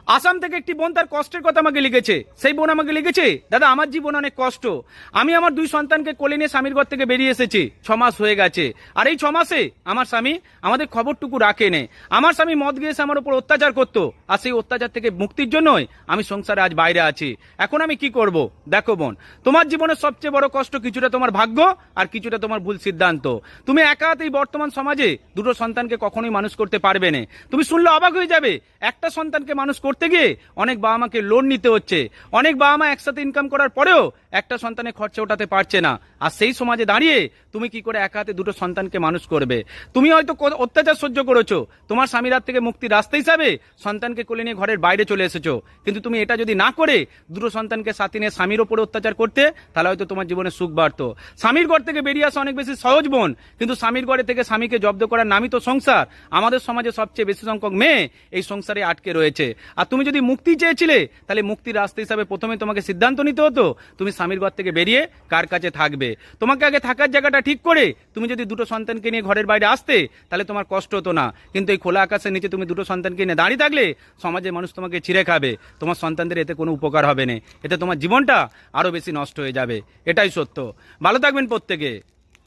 আসাম থেকে একটি বোন তার কষ্টের কথা আমাকে লিখেছে। সেই বোন আমাকে লিখেছে, দাদা আমার জীবন অনেক কষ্ট, আমি আমার 2 সন্তানকে কোলে নিয়ে স্বামীর ঘর থেকে বেরিয়ে এসেছি, 6 মাস হয়ে গেছে। আর এই 6 মাসে আমার স্বামী আমাদের খবরটুকু রাখে নে। আমার স্বামী মদ গিয়ে এসে আমার উপর অত্যাচার করতো, আর সেই অত্যাচার থেকে মুক্তির জন্যই আমি সংসারে আজ বাইরে আছি। এখন আমি কি করব? দেখো বোন, তোমার জীবনের সবচেয়ে বড় কষ্ট কিছুটা তোমার ভাগ্য আর কিছুটা তোমার ভুল সিদ্ধান্ত। তুমি একা হাতে এই বর্তমান সমাজে 2টো সন্তানকে কখনোই মানুষ করতে পারবে না। তুমি শুনলে অবাক হয়ে যাবে, একটা সন্তানকে মানুষ করতে গিয়ে অনেক বাবা মাকে লোন নিতে হচ্ছে, অনেক বাবা মা একসাথে ইনকাম করার পরেও একটা সন্তানের খরচা ওঠাতে পারছে না। আর সেই সমাজে দাঁড়িয়ে তুমি কি করে একা হাতে 2টো সন্তানকে মানুষ করবে? তুমি হয়তো অত্যাচার সহ্য করেছো, তোমার স্বামীর হাত থেকে মুক্তির রাস্তা হিসাবে সন্তানকে কোলে নিয়ে ঘরের বাইরে চলে এসেছো, কিন্তু তুমি এটা যদি না করে 2টো সন্তানকে সাথে নিয়ে স্বামীর ওপরে অত্যাচার করতে, তাহলে হয়তো তোমার জীবনে সুখ বাড়তো। স্বামীর ঘর থেকে বেরিয়ে আসা অনেক বেশি সহজ বোন, কিন্তু স্বামীর ঘরে থেকে স্বামীকে জব্দ করার নামই তো সংসার। আমাদের সমাজে সবচেয়ে বেশি সংখ্যক মেয়ে এই সংসারে আটকে রয়েছে। আর তুমি যদি মুক্তি চেয়েছিলে, তাহলে মুক্তির রাস্তা হিসাবে প্রথমে তোমাকে সিদ্ধান্ত নিতে হতো তুমি স্বামীর ঘর থেকে বেরিয়ে কার কাছে থাকবে। তোমাকে আগে থাকার জায়গাটা ঠিক করে তুমি যদি 2টো সন্তানকে নিয়ে ঘরের বাইরে আসতে, তাহলে তোমার কষ্ট হতো না। কিন্তু এই খোলা আকাশের নিচে তুমি 2টো সন্তানকে নিয়ে দাঁড়িয়ে থাকলে সমাজের মানুষ তোমাকে ছিঁড়ে খাবে, তোমার সন্তানদের এতে কোনো উপকার হবে না, এতে তোমার জীবনটা আরো বেশি নষ্ট হয়ে যাবে। এটাই সত্য। ভালো থাকবেন প্রত্যেকে।